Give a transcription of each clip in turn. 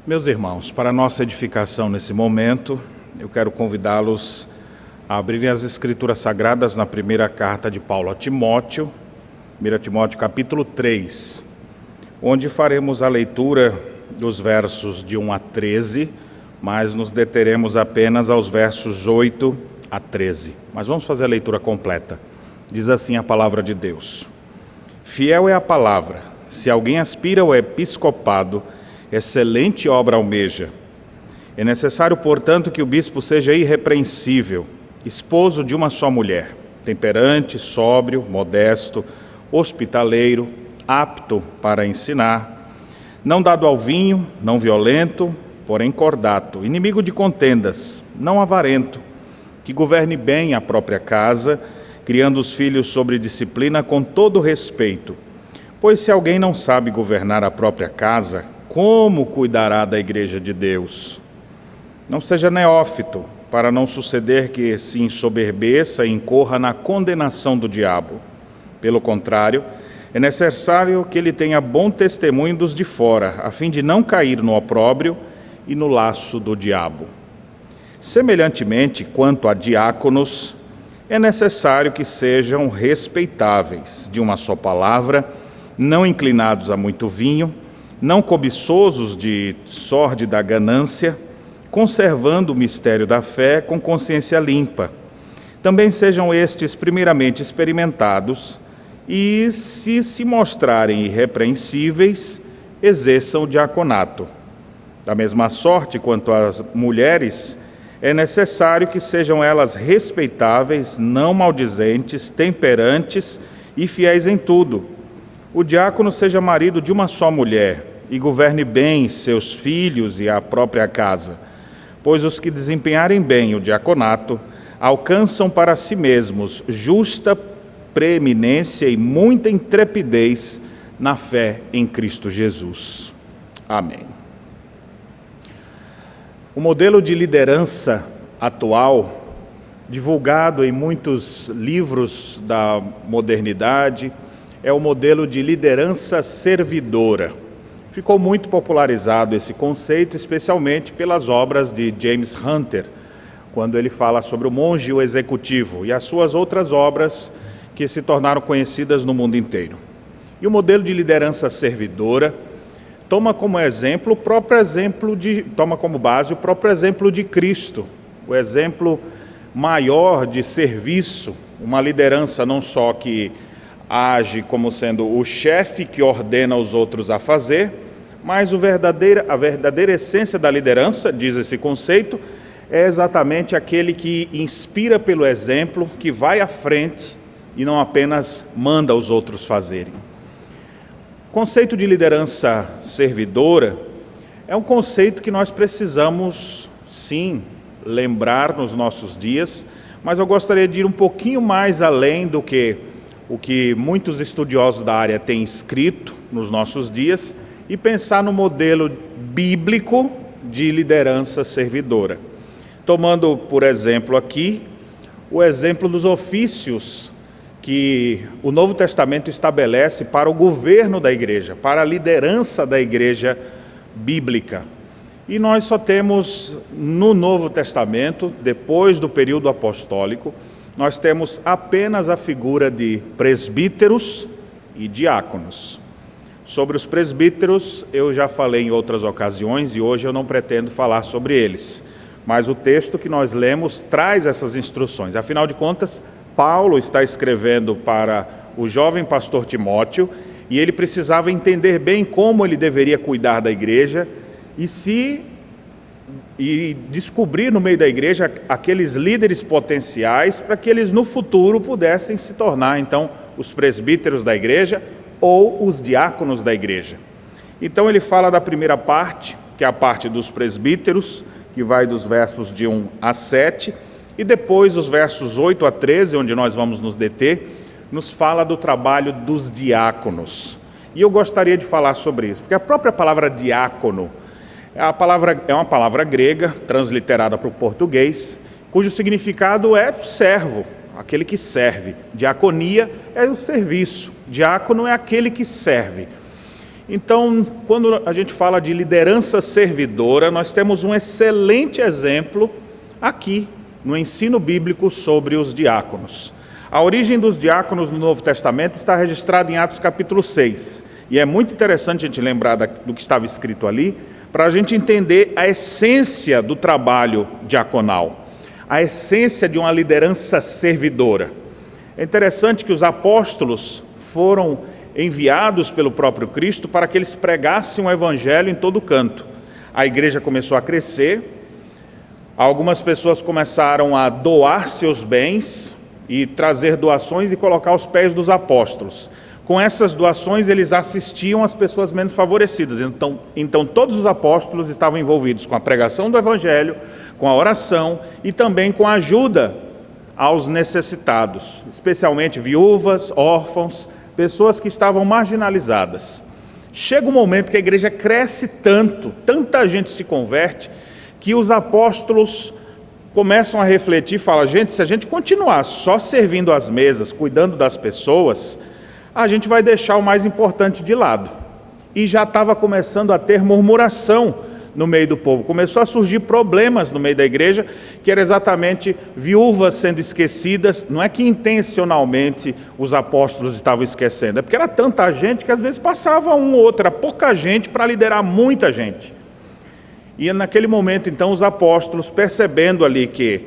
Meus irmãos, para a nossa edificação nesse momento, eu quero convidá-los a abrirem as Escrituras Sagradas na primeira carta de Paulo a Timóteo, 1 Timóteo capítulo 3, onde faremos a leitura dos versos de 1 a 13, mas nos deteremos apenas aos versos 8 a 13. Mas vamos fazer a leitura completa. Diz assim a palavra de Deus: Fiel é a palavra, se alguém aspira ao episcopado, excelente obra almeja. É necessário, portanto, que o bispo seja irrepreensível, esposo de uma só mulher, temperante, sóbrio, modesto, hospitaleiro, apto para ensinar, não dado ao vinho, não violento, porém cordato, inimigo de contendas, não avarento, que governe bem a própria casa, criando os filhos sobre disciplina com todo respeito. Pois se alguém não sabe governar a própria casa, como cuidará da igreja de Deus? Não seja neófito, para não suceder que se ensoberbeça e incorra na condenação do diabo. Pelo contrário, é necessário que ele tenha bom testemunho dos de fora, a fim de não cair no opróbrio e no laço do diabo. Semelhantemente, quanto a diáconos, é necessário que sejam respeitáveis, de uma só palavra, não inclinados a muito vinho, não cobiçosos de sórdida ganância, conservando o mistério da fé com consciência limpa. Também sejam estes primeiramente experimentados e, se mostrarem irrepreensíveis, exerçam o diaconato. Da mesma sorte, quanto às mulheres, é necessário que sejam elas respeitáveis, não maldizentes, temperantes e fiéis em tudo. O diácono seja marido de uma só mulher e governe bem seus filhos e a própria casa, pois os que desempenharem bem o diaconato alcançam para si mesmos justa preeminência e muita intrepidez na fé em Cristo Jesus. Amém. O modelo de liderança atual, divulgado em muitos livros da modernidade, é o modelo de liderança servidora. Ficou muito popularizado esse conceito, especialmente pelas obras de James Hunter, quando ele fala sobre o monge e o executivo, e as suas outras obras que se tornaram conhecidas no mundo inteiro. E o modelo de liderança servidora toma como base o próprio exemplo de Cristo, o exemplo maior de serviço, uma liderança não só que age como sendo o chefe que ordena os outros a fazer, mas a verdadeira essência da liderança, diz esse conceito, é exatamente aquele que inspira pelo exemplo, que vai à frente e não apenas manda os outros fazerem. O conceito de liderança servidora é um conceito que nós precisamos, sim, lembrar nos nossos dias, mas eu gostaria de ir um pouquinho mais além do que o que muitos estudiosos da área têm escrito nos nossos dias e pensar no modelo bíblico de liderança servidora. Tomando, por exemplo, aqui, o exemplo dos ofícios que o Novo Testamento estabelece para o governo da igreja, para a liderança da igreja bíblica. E nós só temos no Novo Testamento, depois do período apostólico, nós temos apenas a figura de presbíteros e diáconos. Sobre os presbíteros, eu já falei em outras ocasiões e hoje eu não pretendo falar sobre eles. Mas o texto que nós lemos traz essas instruções. Afinal de contas, Paulo está escrevendo para o jovem pastor Timóteo e ele precisava entender bem como ele deveria cuidar da igreja e descobrir no meio da igreja aqueles líderes potenciais para que eles no futuro pudessem se tornar então os presbíteros da igreja ou os diáconos da igreja. Então ele fala da primeira parte, que é a parte dos presbíteros, que vai dos versos de 1 a 7, e depois os versos 8 a 13, onde nós vamos nos deter, nos fala do trabalho dos diáconos. E eu gostaria de falar sobre isso, porque a própria palavra diácono é uma palavra grega, transliterada para o português, cujo significado é servo, aquele que serve. Diaconia é o serviço, diácono é aquele que serve. Então, quando a gente fala de liderança servidora, nós temos um excelente exemplo aqui no ensino bíblico sobre os diáconos. A origem dos diáconos no Novo Testamento está registrada em Atos capítulo 6. E é muito interessante a gente lembrar do que estava escrito ali, para a gente entender a essência do trabalho diaconal, a essência de uma liderança servidora. É interessante que os apóstolos foram enviados pelo próprio Cristo para que eles pregassem o evangelho em todo canto. A igreja começou a crescer, algumas pessoas começaram a doar seus bens e trazer doações e colocar aos pés dos apóstolos. Com essas doações, eles assistiam as pessoas menos favorecidas. Então todos os apóstolos estavam envolvidos com a pregação do evangelho, com a oração e também com a ajuda aos necessitados, especialmente viúvas, órfãos, pessoas que estavam marginalizadas. Chega um momento que a igreja cresce tanto, tanta gente se converte, que os apóstolos começam a refletir e falam: gente, se a gente continuar só servindo às mesas, cuidando das pessoas, a gente vai deixar o mais importante de lado. E já estava começando a ter murmuração no meio do povo. Começou a surgir problemas no meio da igreja, que era exatamente viúvas sendo esquecidas. Não é que intencionalmente os apóstolos estavam esquecendo, é porque era tanta gente que às vezes passava um ou outro, era pouca gente para liderar muita gente. E naquele momento, então, os apóstolos, percebendo ali que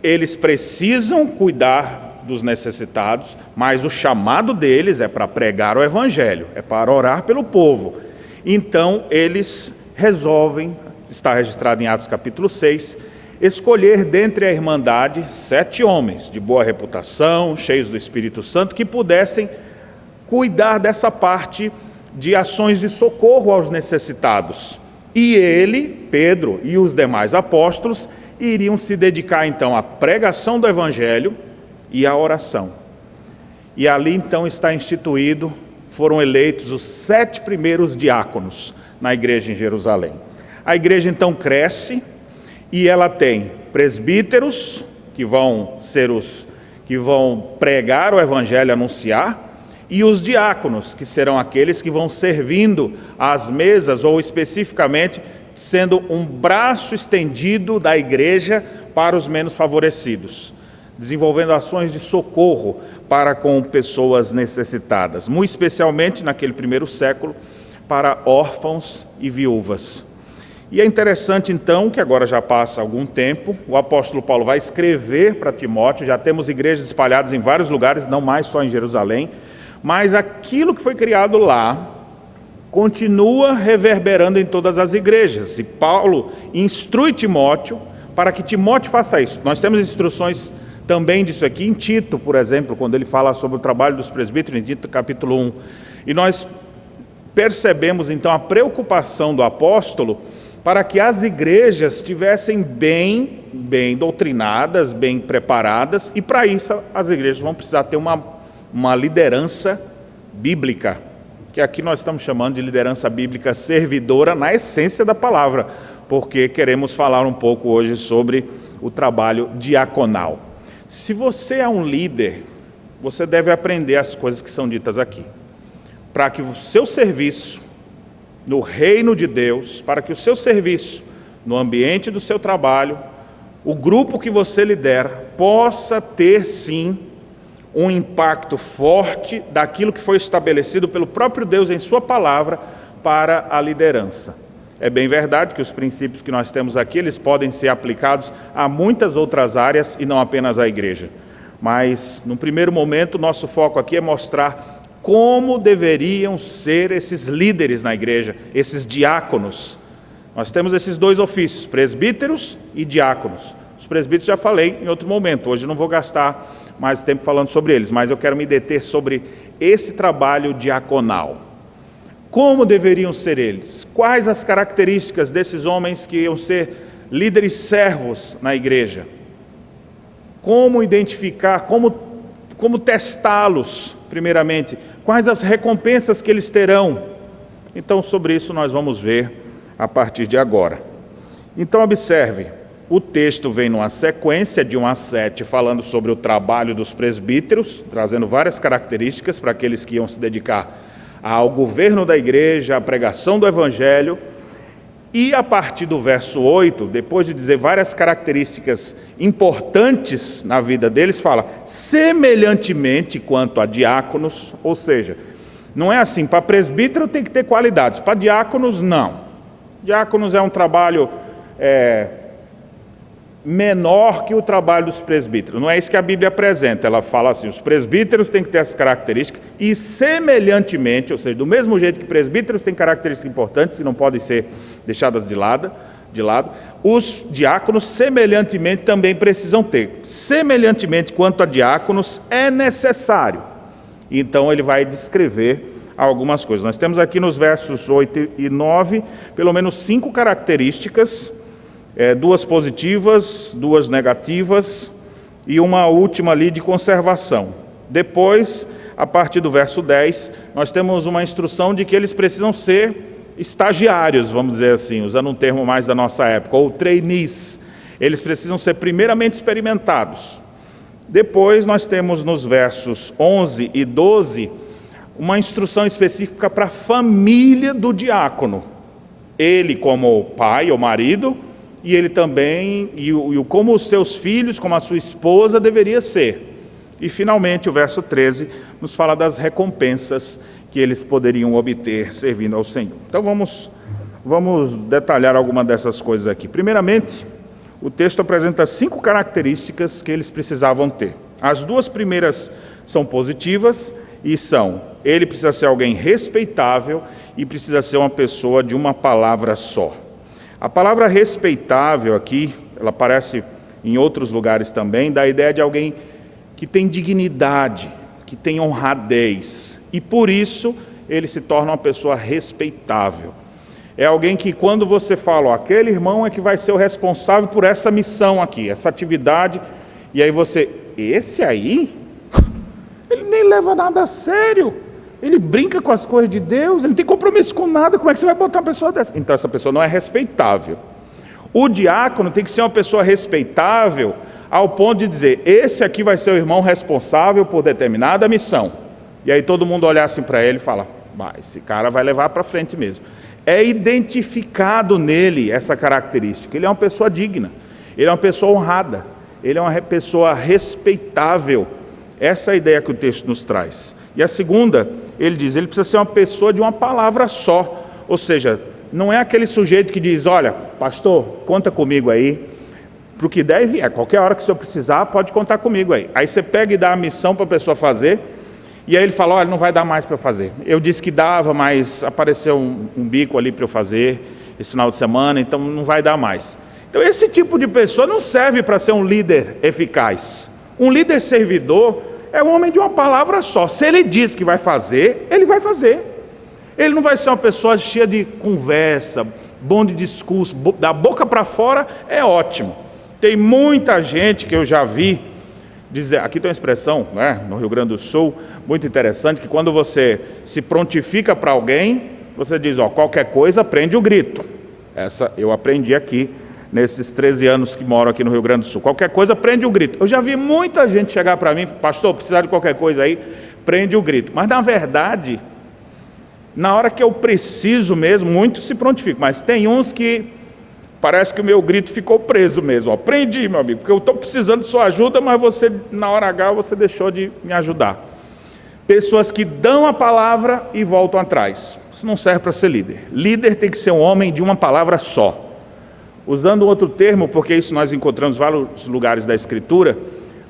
eles precisam cuidar dos necessitados, mas o chamado deles é para pregar o evangelho, é para orar pelo povo. Então, eles resolvem, está registrado em Atos capítulo 6, escolher dentre a irmandade 7 homens de boa reputação, cheios do Espírito Santo, que pudessem cuidar dessa parte de ações de socorro aos necessitados. E ele, Pedro e os demais apóstolos, iriam se dedicar então à pregação do evangelho e à oração. E ali então está instituído, foram eleitos os 7 primeiros diáconos na igreja em Jerusalém. A igreja então cresce e ela tem presbíteros, que vão pregar o evangelho, anunciar, e os diáconos, que serão aqueles que vão servindo às mesas, ou especificamente sendo um braço estendido da igreja para os menos favorecidos, desenvolvendo ações de socorro para com pessoas necessitadas, muito especialmente naquele primeiro século, para órfãos e viúvas. E é interessante então que agora já passa algum tempo, o apóstolo Paulo vai escrever para Timóteo, já temos igrejas espalhadas em vários lugares, não mais só em Jerusalém, mas aquilo que foi criado lá continua reverberando em todas as igrejas. E Paulo instrui Timóteo para que Timóteo faça isso. Nós temos instruções também disso aqui em Tito, por exemplo, quando ele fala sobre o trabalho dos presbíteros, em Tito capítulo 1. E nós percebemos então a preocupação do apóstolo para que as igrejas estivessem bem doutrinadas, bem preparadas, e para isso as igrejas vão precisar ter uma liderança bíblica, que aqui nós estamos chamando de liderança bíblica servidora na essência da palavra, porque queremos falar um pouco hoje sobre o trabalho diaconal. Se você é um líder, você deve aprender as coisas que são ditas aqui, para que o seu serviço no reino de Deus, para que o seu serviço no ambiente do seu trabalho, o grupo que você lidera, possa ter sim um impacto forte daquilo que foi estabelecido pelo próprio Deus em sua palavra para a liderança. É bem verdade que os princípios que nós temos aqui, eles podem ser aplicados a muitas outras áreas e não apenas à igreja. Mas, no primeiro momento, nosso foco aqui é mostrar como deveriam ser esses líderes na igreja, esses diáconos. Nós temos esses 2 ofícios, presbíteros e diáconos. Os presbíteros já falei em outro momento, hoje não vou gastar mais tempo falando sobre eles, mas eu quero me deter sobre esse trabalho diaconal. Como deveriam ser eles? Quais as características desses homens que iam ser líderes servos na igreja? Como identificar, como testá-los, primeiramente? Quais as recompensas que eles terão? Então, sobre isso nós vamos ver a partir de agora. Então, observe, o texto vem numa sequência de 1 a 7, falando sobre o trabalho dos presbíteros, trazendo várias características para aqueles que iam se dedicar ao governo da igreja, à pregação do evangelho. E a partir do verso 8, depois de dizer várias características importantes na vida deles, fala, semelhantemente quanto a diáconos, ou seja, não é assim, para presbítero tem que ter qualidades, para diáconos não. Diáconos é um trabalho menor que o trabalho dos presbíteros, não é isso que a Bíblia apresenta, ela fala assim, os presbíteros têm que ter essas características, e semelhantemente, ou seja, do mesmo jeito que presbíteros têm características importantes, que não podem ser deixadas de lado, os diáconos semelhantemente também precisam ter. Semelhantemente quanto a diáconos é necessário. Então ele vai descrever algumas coisas. Nós temos aqui nos versos 8 e 9, pelo menos 5 características, 2 positivas, 2 negativas e uma última ali de conservação. Depois, a partir do verso 10, nós temos uma instrução de que eles precisam ser estagiários, vamos dizer assim, usando um termo mais da nossa época, ou trainees. Eles precisam ser primeiramente experimentados. Depois nós temos nos versos 11 e 12, uma instrução específica para a família do diácono. Ele como pai ou marido, e ele também, como os seus filhos, como a sua esposa deveria ser. E finalmente o verso 13 nos fala das recompensas que eles poderiam obter servindo ao Senhor. Então vamos detalhar alguma dessas coisas aqui. Primeiramente, o texto apresenta 5 características que eles precisavam ter. As 2 primeiras são positivas e são: ele precisa ser alguém respeitável e precisa ser uma pessoa de uma palavra só. A palavra respeitável aqui, ela aparece em outros lugares também, dá a ideia de alguém que tem dignidade, que tem honradez, e por isso ele se torna uma pessoa respeitável. É alguém que quando você fala, aquele irmão é que vai ser o responsável por essa missão aqui, essa atividade, e aí você, esse aí, ele nem leva nada a sério, ele brinca com as coisas de Deus, ele não tem compromisso com nada, como é que você vai botar uma pessoa dessa? Então essa pessoa não é respeitável. O diácono tem que ser uma pessoa respeitável ao ponto de dizer, esse aqui vai ser o irmão responsável por determinada missão. E aí todo mundo olhar assim para ele e fala, esse cara vai levar para frente mesmo. É identificado nele essa característica. Ele é uma pessoa digna, ele é uma pessoa honrada, ele é uma pessoa respeitável. Essa é a ideia que o texto nos traz. E a segunda, ele diz, ele precisa ser uma pessoa de uma palavra só. Ou seja, não é aquele sujeito que diz, olha, pastor, conta comigo aí, para o que der e vier, qualquer hora que o senhor precisar, pode contar comigo aí. Aí você pega e dá a missão para a pessoa fazer, e aí ele fala, olha, não vai dar mais para fazer. Eu disse que dava, mas apareceu um bico ali para eu fazer esse final de semana, então não vai dar mais. Então esse tipo de pessoa não serve para ser um líder eficaz. Um líder servidor é um homem de uma palavra só. Se ele diz que vai fazer, ele vai fazer. Ele não vai ser uma pessoa cheia de conversa, bom de discurso, da boca para fora é ótimo. Tem muita gente que eu já vi dizer, aqui tem uma expressão, né, no Rio Grande do Sul, muito interessante, que quando você se prontifica para alguém, você diz, qualquer coisa, prende o grito. Essa eu aprendi aqui, nesses 13 anos que moro aqui no Rio Grande do Sul. Qualquer coisa, prende o grito. Eu já vi muita gente chegar para mim, pastor, precisar de qualquer coisa aí, prende o grito. Mas na verdade, na hora que eu preciso mesmo, muitos se prontificam, mas tem uns que parece que o meu grito ficou preso mesmo. Prendi, meu amigo, porque eu estou precisando de sua ajuda, mas você, na hora H, você deixou de me ajudar. Pessoas que dão a palavra e voltam atrás. Isso não serve para ser líder. Líder tem que ser um homem de uma palavra só. Usando outro termo, porque isso nós encontramos em vários lugares da Escritura,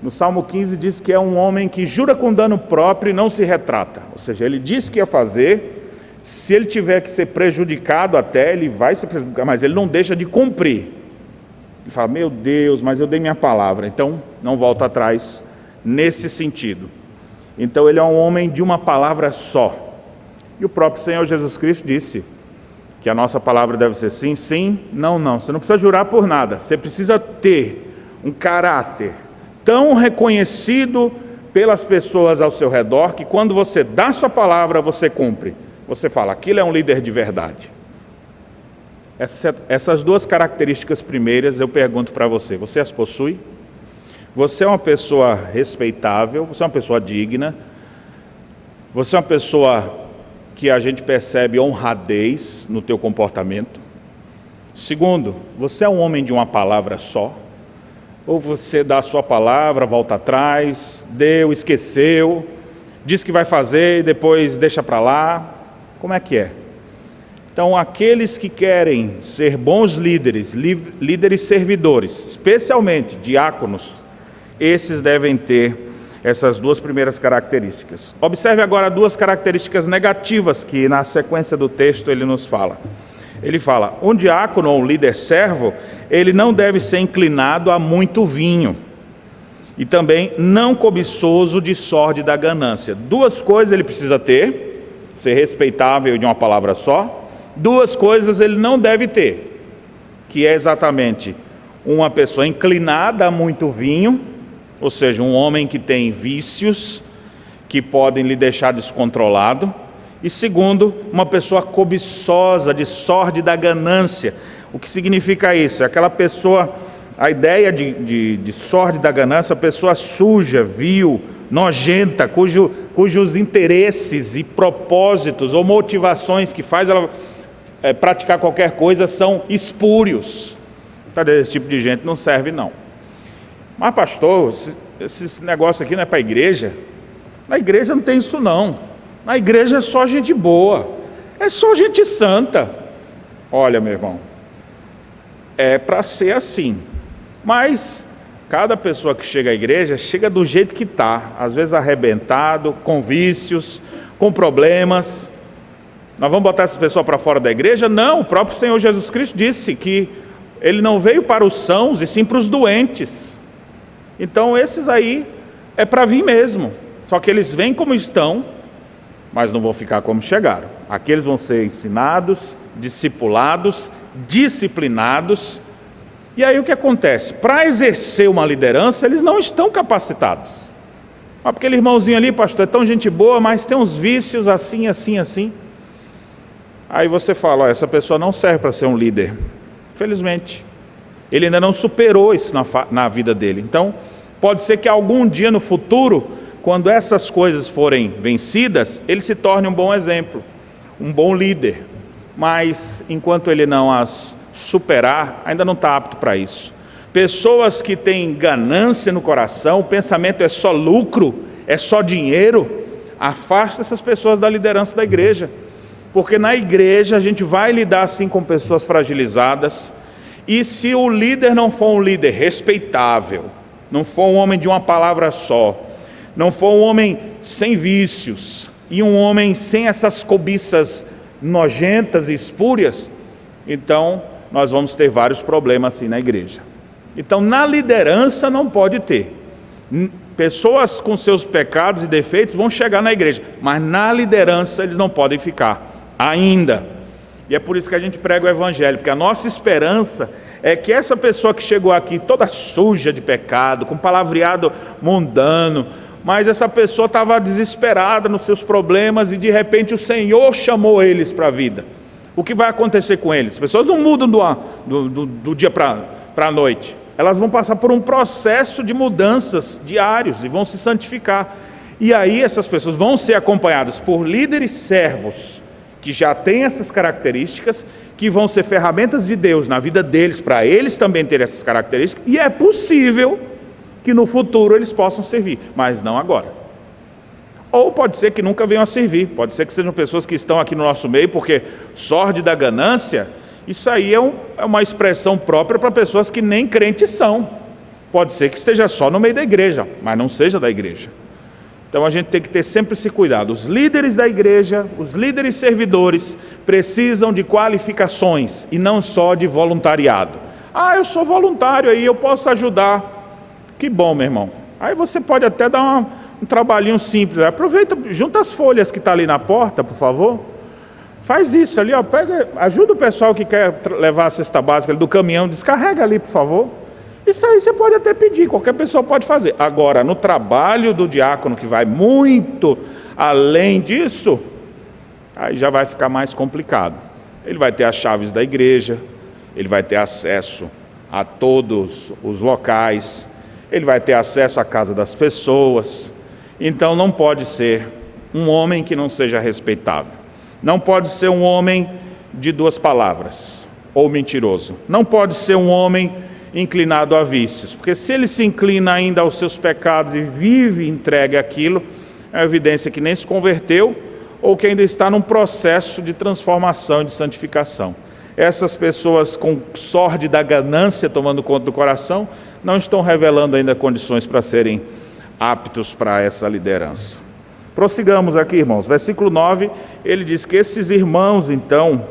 no Salmo 15 diz que é um homem que jura com dano próprio e não se retrata. Ou seja, ele disse que ia fazer, se ele tiver que ser prejudicado até, ele vai se prejudicar, mas ele não deixa de cumprir. Ele fala, meu Deus, mas eu dei minha palavra, então não volta atrás nesse sentido. Então ele é um homem de uma palavra só. E o próprio Senhor Jesus Cristo disse que a nossa palavra deve ser sim, sim, não, não. Você não precisa jurar por nada, você precisa ter um caráter tão reconhecido pelas pessoas ao seu redor, que quando você dá sua palavra, você cumpre. Você fala, aquilo é um líder de verdade. Essas 2 características primeiras eu pergunto para você, você as possui? Você é uma pessoa respeitável, você é uma pessoa digna, você é uma pessoa que a gente percebe honradez no teu comportamento. Segundo, você é um homem de uma palavra só? Ou você dá a sua palavra, volta atrás, deu, esqueceu, diz que vai fazer e depois deixa para lá? Como é que é? Então, aqueles que querem ser bons líderes, líderes servidores, especialmente diáconos, esses devem ter essas duas primeiras características. Observe agora duas características negativas que na sequência do texto ele nos fala. Ele fala, um diácono ou um líder servo, ele não deve ser inclinado a muito vinho. E também não cobiçoso de sorte da ganância. Duas coisas ele precisa ter, ser respeitável de uma palavra só. Duas coisas ele não deve ter, que é exatamente uma pessoa inclinada a muito vinho, ou seja, um homem que tem vícios que podem lhe deixar descontrolado. E segundo, uma pessoa cobiçosa de sorte da ganância. O que significa isso? É aquela pessoa, a ideia de sorte da ganância, a pessoa suja, vil, nojenta, cujos interesses e propósitos ou motivações que faz ela praticar qualquer coisa são espúrios. Esse tipo de gente não serve não. Mas pastor, esse negócio aqui não é para a igreja? Na igreja não tem isso não. Na igreja é só gente boa, é só gente santa. Olha, meu irmão, é para ser assim. Mas cada pessoa que chega à igreja, chega do jeito que está. Às vezes arrebentado, com vícios, com problemas. Nós vamos botar essa pessoa para fora da igreja? Não, o próprio Senhor Jesus Cristo disse que Ele não veio para os sãos, e sim para os doentes. Então esses aí é para vir mesmo. Só que eles vêm como estão, mas não vão ficar como chegaram. Aqueles vão ser ensinados, discipulados, disciplinados. E aí o que acontece? Para exercer uma liderança, eles não estão capacitados. Aquele irmãozinho ali, pastor, é tão gente boa, mas tem uns vícios assim, assim, assim. Aí você fala, essa pessoa não serve para ser um líder. Infelizmente. Ele ainda não superou isso na vida dele. Então, pode ser que algum dia no futuro, quando essas coisas forem vencidas, ele se torne um bom exemplo, um bom líder. Mas, enquanto ele não as superar, ainda não está apto para isso. Pessoas que têm ganância no coração, o pensamento é só lucro, é só dinheiro, afasta essas pessoas da liderança da igreja. Porque na igreja a gente vai lidar assim com pessoas fragilizadas. E se o líder não for um líder respeitável, não for um homem de uma palavra só, não for um homem sem vícios, e um homem sem essas cobiças nojentas e espúrias, então nós vamos ter vários problemas assim na igreja. Então na liderança não pode ter. Pessoas com seus pecados e defeitos vão chegar na igreja, mas na liderança eles não podem ficar ainda. E é por isso que a gente prega o evangelho, porque a nossa esperança é que essa pessoa que chegou aqui toda suja de pecado, com palavreado mundano, mas essa pessoa estava desesperada nos seus problemas e de repente o Senhor chamou eles para a vida. O que vai acontecer com eles? As pessoas não mudam do dia para a noite. Elas vão passar por um processo de mudanças diários e vão se santificar. E aí essas pessoas vão ser acompanhadas por líderes servos que já têm essas características, que vão ser ferramentas de Deus na vida deles, para eles também terem essas características, e é possível que no futuro eles possam servir, mas não agora. Ou pode ser que nunca venham a servir, pode ser que sejam pessoas que estão aqui no nosso meio, porque sorte da ganância, isso aí é uma expressão própria para pessoas que nem crentes são. Pode ser que esteja só no meio da igreja, mas não seja da igreja. Então a gente tem que ter sempre esse cuidado. Os líderes da igreja, os líderes servidores, precisam de qualificações e não só de voluntariado. Ah, eu sou voluntário aí, eu posso ajudar. Que bom, meu irmão. Aí você pode até dar um trabalhinho simples. Aproveita, junta as folhas que estão ali na porta, por favor. Faz isso ali, ó, ajuda o pessoal que quer levar a cesta básica do caminhão, descarrega ali, por favor. Isso aí você pode até pedir, qualquer pessoa pode fazer. Agora, no trabalho do diácono, que vai muito além disso, aí já vai ficar mais complicado. Ele vai ter as chaves da igreja, ele vai ter acesso a todos os locais, ele vai ter acesso à casa das pessoas. Então não pode ser um homem que não seja respeitável. Não pode ser um homem de duas palavras, ou mentiroso. Não pode ser um homem inclinado a vícios, porque se ele se inclina ainda aos seus pecados e vive entregue àquilo, é uma evidência que nem se converteu, ou que ainda está num processo de transformação e de santificação. Essas pessoas com sorte da ganância tomando conta do coração, não estão revelando ainda condições para serem aptos para essa liderança. Prossigamos aqui, irmãos. Versículo 9, ele diz que esses irmãos, então,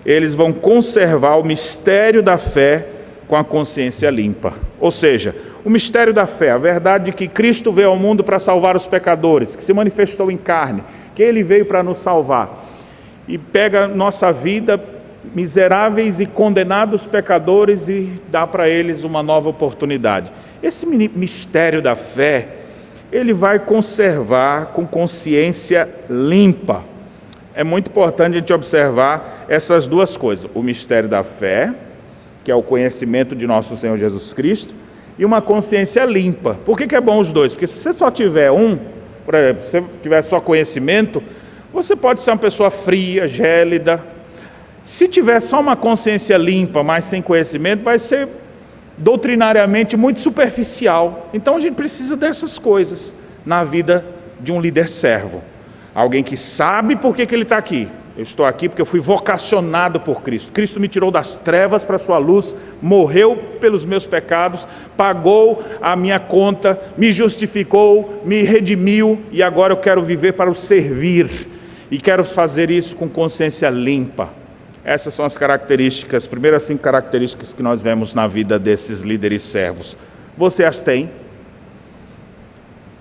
eles vão conservar o mistério da fé com a consciência limpa. Ou seja, o mistério da fé, a verdade de que Cristo veio ao mundo para salvar os pecadores, que se manifestou em carne, que Ele veio para nos salvar. E pega nossa vida, miseráveis e condenados pecadores, e dá para eles uma nova oportunidade. Esse mistério da fé, ele vai conservar com consciência limpa. É muito importante a gente observar essas duas coisas. O mistério da fé, que é o conhecimento de nosso Senhor Jesus Cristo, e uma consciência limpa. Por que é bom os dois? Porque se você só tiver um, por exemplo, se você tiver só conhecimento, você pode ser uma pessoa fria, gélida. Se tiver só uma consciência limpa, mas sem conhecimento, vai ser doutrinariamente muito superficial. Então a gente precisa dessas coisas na vida de um líder servo. Alguém que sabe por que ele está aqui. Eu estou aqui porque eu fui vocacionado por Cristo. Cristo me tirou das trevas para a sua luz, morreu pelos meus pecados, pagou a minha conta, me justificou, me redimiu, e agora eu quero viver para o servir. E quero fazer isso com consciência limpa. Essas são as características, as primeiras 5 características que nós vemos na vida desses líderes servos. Você as tem?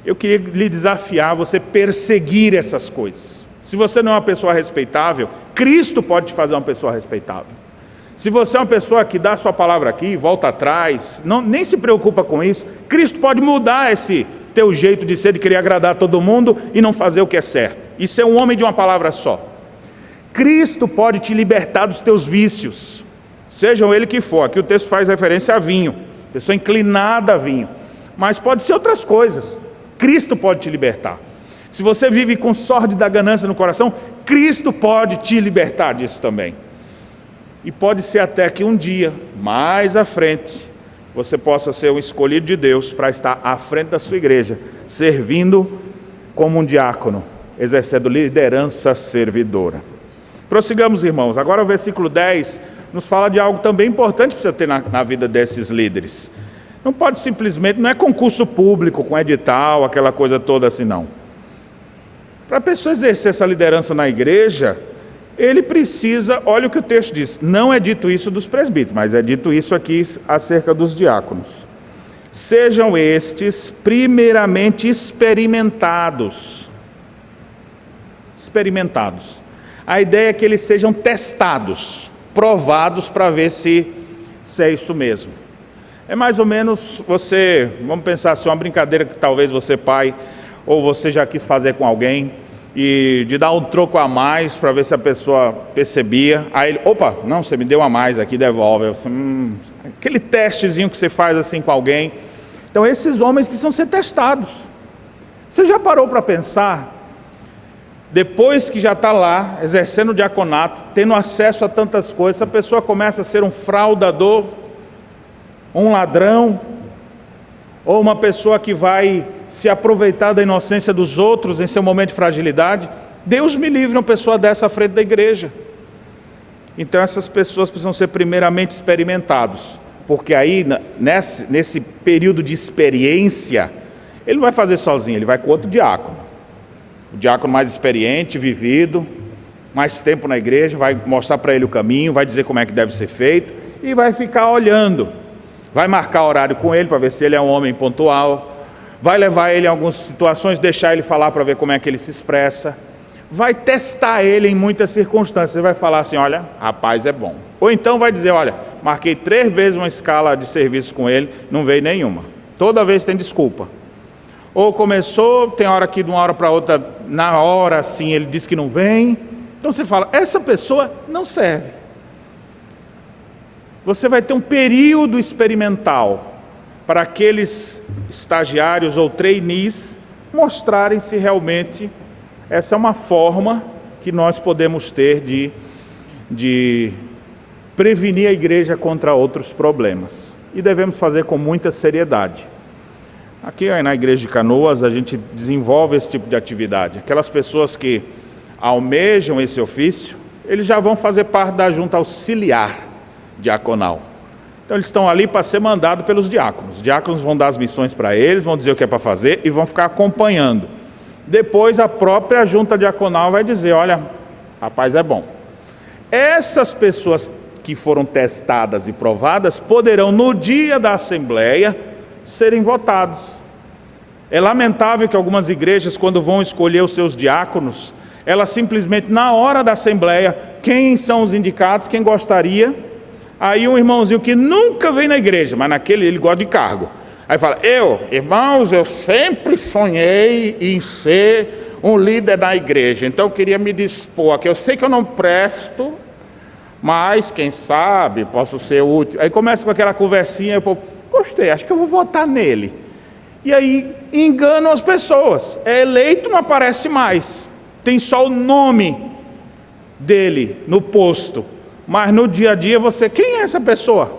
Eu queria lhe desafiar a você perseguir essas coisas. Se você não é uma pessoa respeitável, Cristo pode te fazer uma pessoa respeitável. Se você é uma pessoa que dá a sua palavra aqui, volta atrás, nem se preocupa com isso, Cristo pode mudar esse teu jeito de ser, de querer agradar todo mundo e não fazer o que é certo. E ser um homem de uma palavra só. Cristo pode te libertar dos teus vícios, sejam ele que for. Aqui o texto faz referência a vinho, pessoa inclinada a vinho, mas pode ser outras coisas. Cristo pode te libertar. Se você vive com sorte da ganância no coração, Cristo pode te libertar disso também. E pode ser até que um dia, mais à frente, você possa ser um escolhido de Deus para estar à frente da sua igreja, servindo como um diácono, exercendo liderança servidora. Prossigamos, irmãos. Agora o versículo 10 nos fala de algo também importante para você ter na vida desses líderes. Não pode simplesmente, não é concurso público com edital, aquela coisa toda assim, não. Para a pessoa exercer essa liderança na igreja, ele precisa, olha o que o texto diz, não é dito isso dos presbíteros, mas é dito isso aqui acerca dos diáconos. Sejam estes primeiramente experimentados. Experimentados. A ideia é que eles sejam testados, provados para ver se é isso mesmo. É mais ou menos você, vamos pensar assim, uma brincadeira que talvez você, pai, ou você já quis fazer com alguém, e de dar um troco a mais para ver se a pessoa percebia. Aí ele, opa, não, você me deu a mais aqui, devolve. Aquele testezinho que você faz assim com alguém. Então esses homens precisam ser testados. Você já parou para pensar, depois que já está lá, exercendo o diaconato, tendo acesso a tantas coisas, essa pessoa começa a ser um fraudador, um ladrão, ou uma pessoa que vai se aproveitar da inocência dos outros em seu momento de fragilidade. Deus me livre uma pessoa dessa à frente da igreja. Então essas pessoas precisam ser primeiramente experimentados, porque aí nesse período de experiência, ele não vai fazer sozinho, ele vai com outro diácono. O diácono mais experiente, vivido, mais tempo na igreja, vai mostrar para ele o caminho, vai dizer como é que deve ser feito, e vai ficar olhando, vai marcar horário com ele para ver se ele é um homem pontual, vai levar ele em algumas situações, deixar ele falar para ver como é que ele se expressa, vai testar ele em muitas circunstâncias. Você vai falar assim, olha, rapaz é bom. Ou então vai dizer, olha, marquei 3 vezes uma escala de serviço com ele, não veio nenhuma. Toda vez tem desculpa. Ou começou, tem hora que de uma hora para outra, na hora assim, ele diz que não vem. Então você fala, essa pessoa não serve. Você vai ter um período experimental para aqueles estagiários ou trainees mostrarem se realmente essa é uma forma que nós podemos ter de prevenir a igreja contra outros problemas. E devemos fazer com muita seriedade. Aqui na igreja de Canoas a gente desenvolve esse tipo de atividade. Aquelas pessoas que almejam esse ofício, eles já vão fazer parte da junta auxiliar diaconal. Então eles estão ali para ser mandados pelos diáconos. Os diáconos vão dar as missões para eles, vão dizer o que é para fazer e vão ficar acompanhando. Depois a própria junta diaconal vai dizer, olha, rapaz, é bom. Essas pessoas que foram testadas e provadas poderão no dia da assembleia serem votados. É lamentável que algumas igrejas, quando vão escolher os seus diáconos, elas simplesmente na hora da assembleia, quem são os indicados, quem gostaria, aí um irmãozinho que nunca veio na igreja, mas naquele ele gosta de cargo, aí fala, irmãos, eu sempre sonhei em ser um líder da igreja, então eu queria me dispor aqui, eu sei que eu não presto, mas quem sabe posso ser útil. Aí começa com aquela conversinha, eu gostei, acho que eu vou votar nele. E aí enganam as pessoas. É eleito, não aparece mais. Tem só o nome dele no posto. Mas no dia a dia quem é essa pessoa?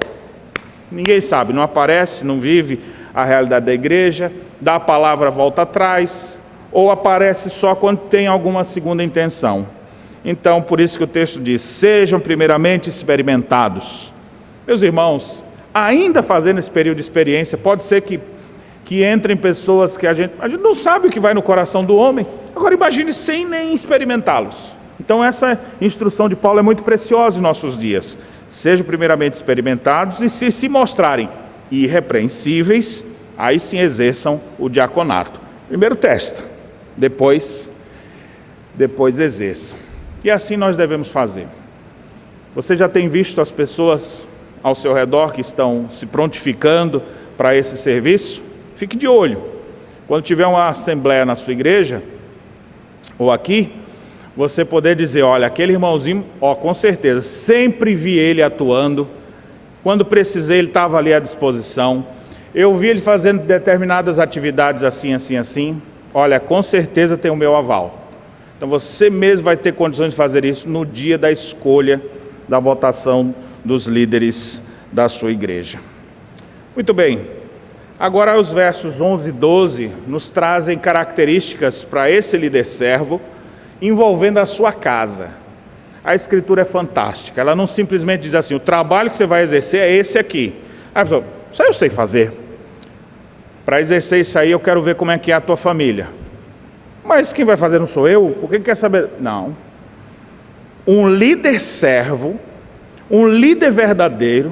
Ninguém sabe, não aparece, não vive a realidade da igreja, dá a palavra, volta atrás, ou aparece só quando tem alguma segunda intenção. Então, por isso que o texto diz, sejam primeiramente experimentados. Meus irmãos, ainda fazendo esse período de experiência, pode ser que entrem pessoas que a gente não sabe o que vai no coração do homem. Agora imagine sem nem experimentá-los. Então essa instrução de Paulo é muito preciosa em nossos dias. Sejam primeiramente experimentados e se mostrarem irrepreensíveis, aí sim exerçam o diaconato. Primeiro testa, depois exerçam. E assim nós devemos fazer. Você já tem visto as pessoas ao seu redor que estão se prontificando para esse serviço? Fique de olho. Quando tiver uma assembleia na sua igreja, ou aqui, você poder dizer, olha, aquele irmãozinho, com certeza, sempre vi ele atuando, quando precisei ele estava ali à disposição, eu vi ele fazendo determinadas atividades assim, assim, assim, olha, com certeza tem o meu aval. Então você mesmo vai ter condições de fazer isso no dia da escolha, da votação dos líderes da sua igreja. Muito bem, agora os versos 11 e 12 nos trazem características para esse líder servo, envolvendo a sua casa. A escritura é fantástica, ela não simplesmente diz assim, o trabalho que você vai exercer é esse aqui. Aí a pessoa, isso aí eu sei fazer. Para exercer isso aí eu quero ver como é que é a tua família. Mas quem vai fazer não sou eu? Por que quer saber? Não. Um líder servo, um líder verdadeiro,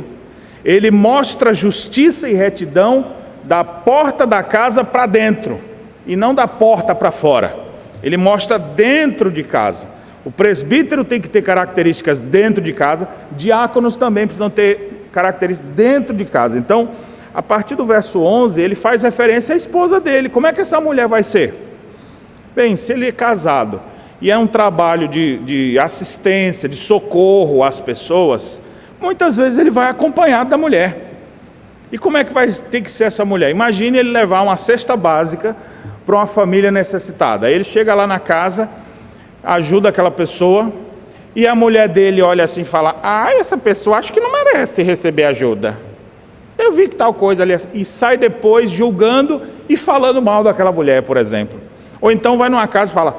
ele mostra justiça e retidão da porta da casa para dentro, e não da porta para fora. Ele mostra dentro de casa. O presbítero tem que ter características dentro de casa, diáconos também precisam ter características dentro de casa. Então, a partir do verso 11, ele faz referência à esposa dele. Como é que essa mulher vai ser? Bem, se ele é casado e é um trabalho de assistência, de socorro às pessoas, muitas vezes ele vai acompanhado da mulher. E como é que vai ter que ser essa mulher? Imagine ele levar uma cesta básica para uma família necessitada. Aí ele chega lá na casa, ajuda aquela pessoa, e a mulher dele olha assim e fala, essa pessoa acho que não merece receber ajuda. Eu vi que tal coisa ali, e sai depois julgando e falando mal daquela mulher, por exemplo. Ou então vai numa casa e fala,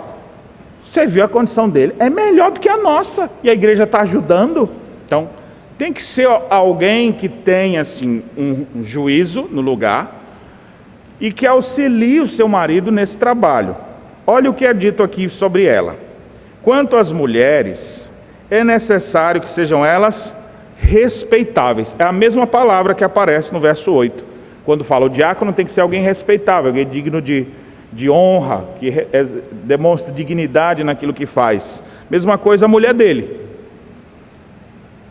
você viu a condição dele? É melhor do que a nossa, e a igreja está ajudando. Então, tem que ser alguém que tenha assim, um juízo no lugar, e que auxilie o seu marido nesse trabalho. Olha o que é dito aqui sobre ela. Quanto às mulheres, é necessário que sejam elas respeitáveis. É a mesma palavra que aparece no verso 8. Quando fala o diácono tem que ser alguém respeitável, alguém digno de honra, que demonstra dignidade naquilo que faz. Mesma coisa a mulher dele.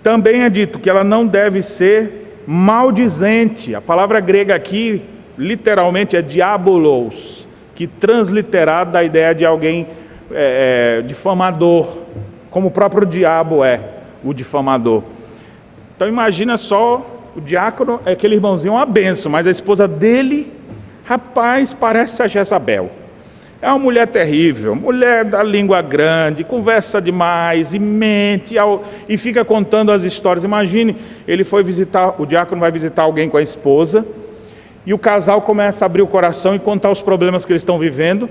Também é dito que ela não deve ser maldizente. A palavra grega aqui, literalmente, é diabolos, que transliterado da ideia de alguém difamador, como o próprio diabo é o difamador. Então imagina só, o diácono é aquele irmãozinho, uma bênção, mas a esposa dele, rapaz, parece a Jezabel. É uma mulher terrível, mulher da língua grande, conversa demais e mente e fica contando as histórias. Imagine, o diácono vai visitar alguém com a esposa e o casal começa a abrir o coração e contar os problemas que eles estão vivendo.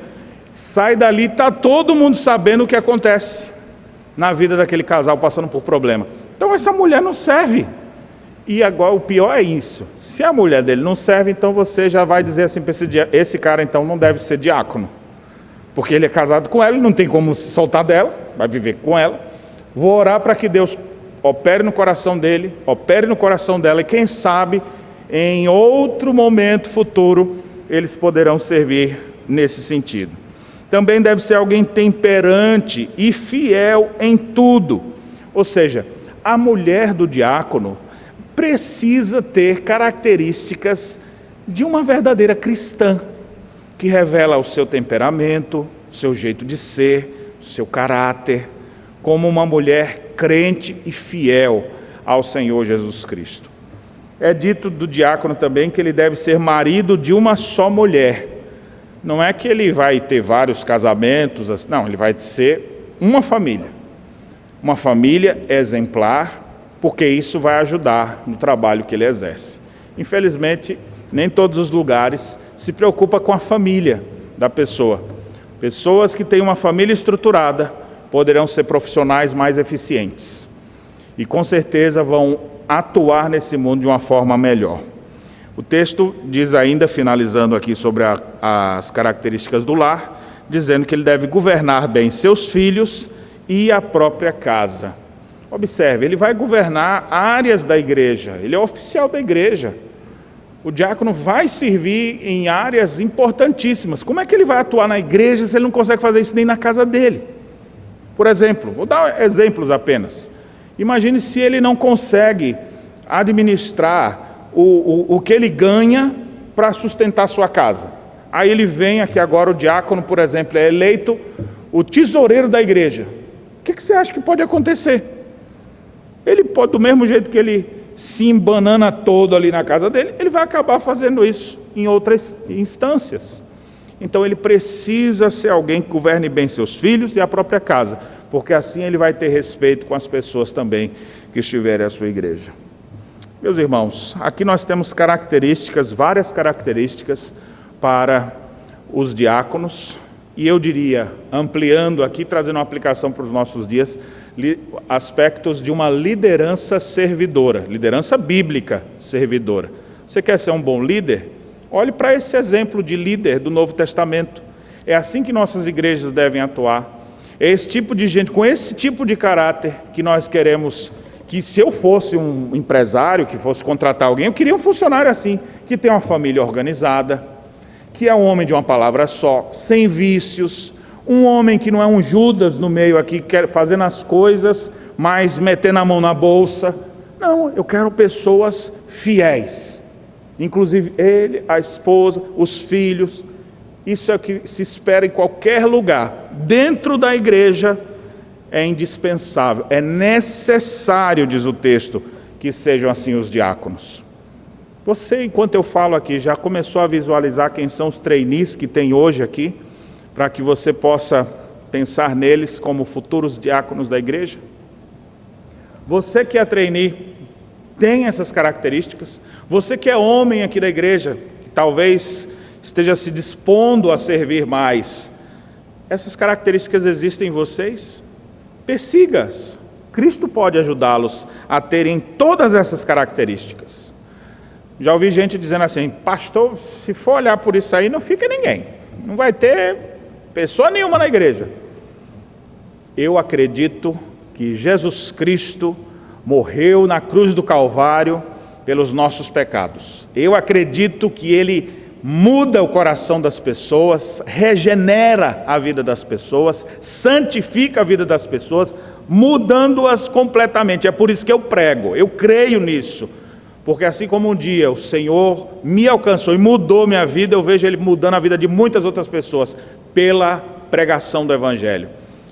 Sai dali, está todo mundo sabendo o que acontece na vida daquele casal passando por problema. Então essa mulher não serve. E agora o pior é isso. Se a mulher dele não serve, então você já vai dizer assim para esse cara então não deve ser diácono. Porque ele é casado com ela, ele não tem como se soltar dela, vai viver com ela. Vou orar para que Deus opere no coração dele, opere no coração dela, e quem sabe, em outro momento futuro, eles poderão servir nesse sentido. Também deve ser alguém temperante e fiel em tudo. Ou seja, a mulher do diácono precisa ter características de uma verdadeira cristã, que revela o seu temperamento, o seu jeito de ser, o seu caráter, como uma mulher crente e fiel ao Senhor Jesus Cristo. É dito do diácono também que ele deve ser marido de uma só mulher. Não é que ele vai ter vários casamentos, não, ele vai ser uma família exemplar, porque isso vai ajudar no trabalho que ele exerce. Infelizmente, nem todos os lugares se preocupam com a família da pessoa. Pessoas que têm uma família estruturada poderão ser profissionais mais eficientes e com certeza vão atuar nesse mundo de uma forma melhor. O texto diz ainda, finalizando aqui sobre as características do lar, dizendo que ele deve governar bem seus filhos e a própria casa. Observe, ele vai governar áreas da igreja, ele é oficial da igreja. O diácono vai servir em áreas importantíssimas. Como é que ele vai atuar na igreja se ele não consegue fazer isso nem na casa dele? Por exemplo, vou dar exemplos apenas. Imagine se ele não consegue administrar o que ele ganha para sustentar sua casa. Aí ele vem aqui agora, o diácono, por exemplo, é eleito o tesoureiro da igreja. O que você acha que pode acontecer? Ele pode, do mesmo jeito que ele se embanana todo ali na casa dele, ele vai acabar fazendo isso em outras instâncias. Então ele precisa ser alguém que governe bem seus filhos e a própria casa, porque assim ele vai ter respeito com as pessoas também que estiverem à sua igreja. Meus irmãos, aqui nós temos características, várias características para os diáconos, e eu diria, ampliando aqui, trazendo uma aplicação para os nossos dias, aspectos de uma liderança servidora, liderança bíblica servidora. Você quer ser um bom líder? Olhe para esse exemplo de líder do Novo Testamento. É assim que nossas igrejas devem atuar. É esse tipo de gente, com esse tipo de caráter que nós queremos, que se eu fosse um empresário, que fosse contratar alguém, eu queria um funcionário assim, que tem uma família organizada, que é um homem de uma palavra só, sem vícios, um homem que não é um Judas no meio aqui, fazendo as coisas, mas metendo a mão na bolsa. Não, eu quero pessoas fiéis. Inclusive ele, a esposa, os filhos. Isso é o que se espera em qualquer lugar. Dentro da igreja é indispensável, é necessário, diz o texto, que sejam assim os diáconos. Você, enquanto eu falo aqui, já começou a visualizar quem são os trainees que tem hoje aqui? Para que você possa pensar neles como futuros diáconos da igreja? Você que é trainee, tem essas características? Você que é homem aqui da igreja, que talvez esteja se dispondo a servir mais, essas características existem em vocês? Persiga-as. Cristo pode ajudá-los a terem todas essas características. Já ouvi gente dizendo assim: pastor, se for olhar por isso aí, não fica ninguém. Não vai ter pessoa nenhuma na igreja. Eu acredito que Jesus Cristo morreu na cruz do Calvário pelos nossos pecados. Eu acredito que Ele muda o coração das pessoas, regenera a vida das pessoas, santifica a vida das pessoas, mudando-as completamente. É por isso que eu prego, eu creio nisso. Porque assim como um dia o Senhor me alcançou e mudou minha vida, eu vejo Ele mudando a vida de muitas outras pessoas pela pregação do Evangelho.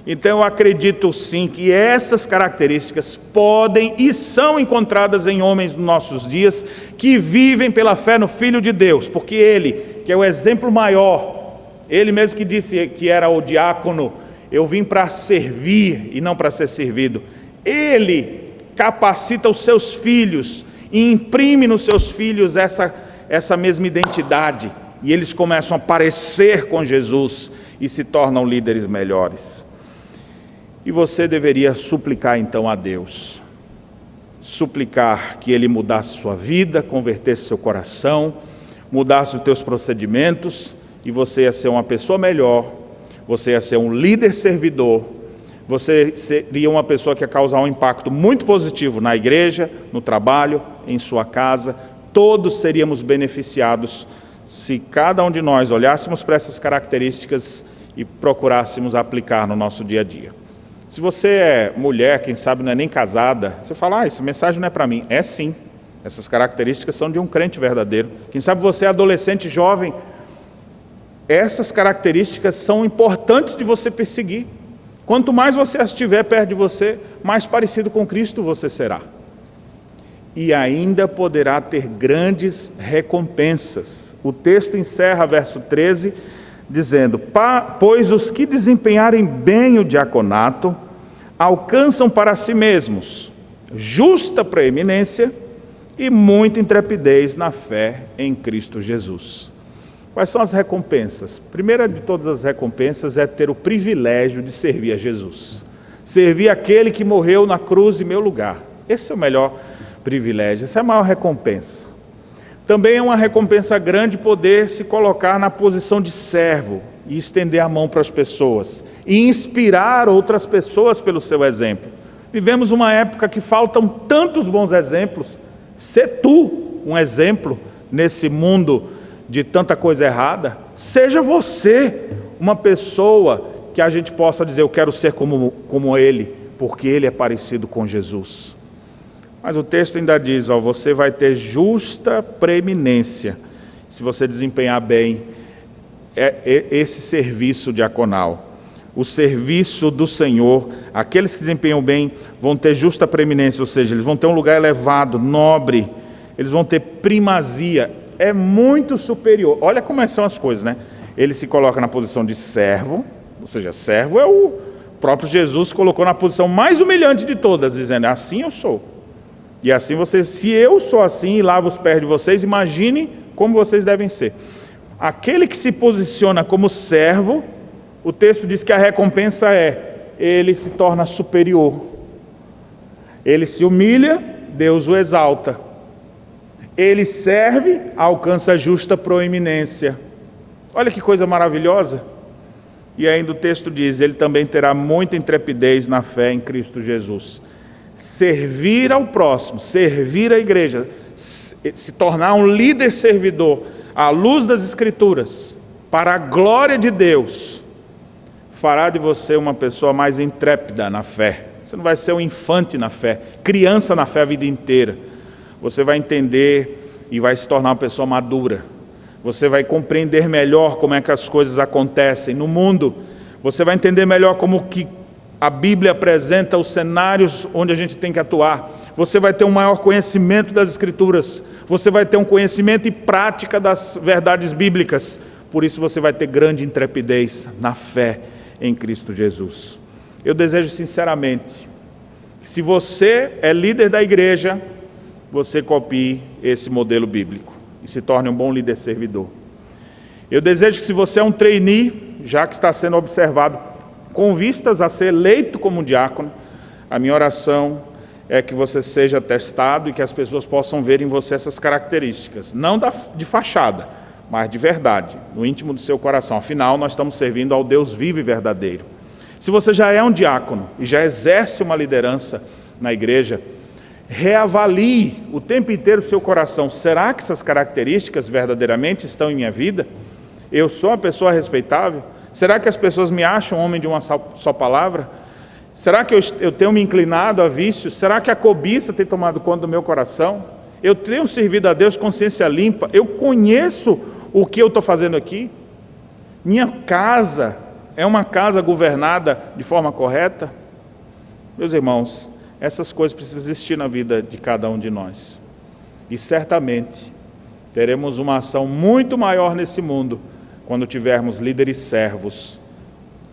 Então eu acredito sim que essas características podem e são encontradas em homens dos nossos dias que vivem pela fé no Filho de Deus, porque Ele, que é o exemplo maior, Ele mesmo que disse que era o diácono, eu vim para servir e não para ser servido. Ele capacita os seus filhos e imprime nos seus filhos essa mesma identidade. E eles começam a parecer com Jesus e se tornam líderes melhores. E você deveria suplicar então a Deus. Suplicar que Ele mudasse sua vida, convertesse seu coração, mudasse os teus procedimentos, e você ia ser uma pessoa melhor, você ia ser um líder servidor, você seria uma pessoa que ia causar um impacto muito positivo na igreja, no trabalho, em sua casa. Todos seríamos beneficiados se cada um de nós olhássemos para essas características e procurássemos aplicar no nosso dia a dia. Se você é mulher, quem sabe não é nem casada, você fala, essa mensagem não é para mim. É sim, essas características são de um crente verdadeiro. Quem sabe você é adolescente, jovem, essas características são importantes de você perseguir. Quanto mais você as tiver perto de você, mais parecido com Cristo você será. E ainda poderá ter grandes recompensas. O texto encerra, verso 13, dizendo, pois os que desempenharem bem o diaconato, alcançam para si mesmos justa preeminência e muita intrepidez na fé em Cristo Jesus. Quais são as recompensas? Primeira de todas as recompensas é ter o privilégio de servir a Jesus. Servir aquele que morreu na cruz em meu lugar. Esse é o melhor privilégio, essa é a maior recompensa. Também é uma recompensa grande poder se colocar na posição de servo e estender a mão para as pessoas e inspirar outras pessoas pelo seu exemplo. Vivemos uma época que faltam tantos bons exemplos. Ser tu um exemplo nesse mundo de tanta coisa errada. Seja você uma pessoa que a gente possa dizer, eu quero ser como ele, porque ele é parecido com Jesus. Mas o texto ainda diz, você vai ter justa preeminência, se você desempenhar bem esse serviço diaconal. O serviço do Senhor, aqueles que desempenham bem vão ter justa preeminência, ou seja, eles vão ter um lugar elevado, nobre, eles vão ter primazia, é muito superior. Olha como são as coisas, né? Ele se coloca na posição de servo, ou seja, servo é o próprio Jesus colocou na posição mais humilhante de todas, dizendo, assim eu sou. E assim vocês, se eu sou assim e lavo os pés de vocês, imagine como vocês devem ser. Aquele que se posiciona como servo, o texto diz que a recompensa ele se torna superior. Ele se humilha, Deus o exalta. Ele serve, alcança justa proeminência. Olha que coisa maravilhosa. E ainda o texto diz, ele também terá muita intrepidez na fé em Cristo Jesus. Servir ao próximo, servir a igreja, se tornar um líder servidor, à luz das Escrituras, para a glória de Deus, fará de você uma pessoa mais intrépida na fé. Você não vai ser um infante na fé, criança na fé a vida inteira. Você vai entender e vai se tornar uma pessoa madura. Você vai compreender melhor como é que as coisas acontecem no mundo. Você vai entender melhor como que a Bíblia apresenta os cenários onde a gente tem que atuar. Você vai ter um maior conhecimento das Escrituras. Você vai ter um conhecimento e prática das verdades bíblicas. Por isso você vai ter grande intrepidez na fé em Cristo Jesus. Eu desejo sinceramente que se você é líder da igreja, você copie esse modelo bíblico e se torne um bom líder servidor. Eu desejo que se você é um trainee, já que está sendo observado, com vistas a ser eleito como um diácono, a minha oração é que você seja testado e que as pessoas possam ver em você essas características, não de fachada, mas de verdade, no íntimo do seu coração. Afinal, nós estamos servindo ao Deus vivo e verdadeiro. Se você já é um diácono e já exerce uma liderança na igreja, reavalie o tempo inteiro o seu coração. Será que essas características verdadeiramente estão em minha vida? Eu sou uma pessoa respeitável? Será que as pessoas me acham homem de uma só palavra? Será que eu tenho me inclinado a vícios? Será que a cobiça tem tomado conta do meu coração? Eu tenho servido a Deus com consciência limpa? Eu conheço o que eu estou fazendo aqui? Minha casa é uma casa governada de forma correta? Meus irmãos, essas coisas precisam existir na vida de cada um de nós. E certamente teremos uma ação muito maior nesse mundo quando tivermos líderes servos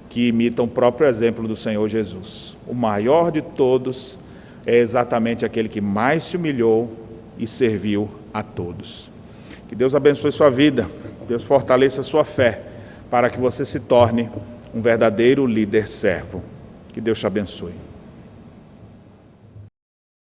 que imitam o próprio exemplo do Senhor Jesus. O maior de todos é exatamente aquele que mais se humilhou e serviu a todos. Que Deus abençoe sua vida, Deus fortaleça sua fé, para que você se torne um verdadeiro líder servo. Que Deus te abençoe.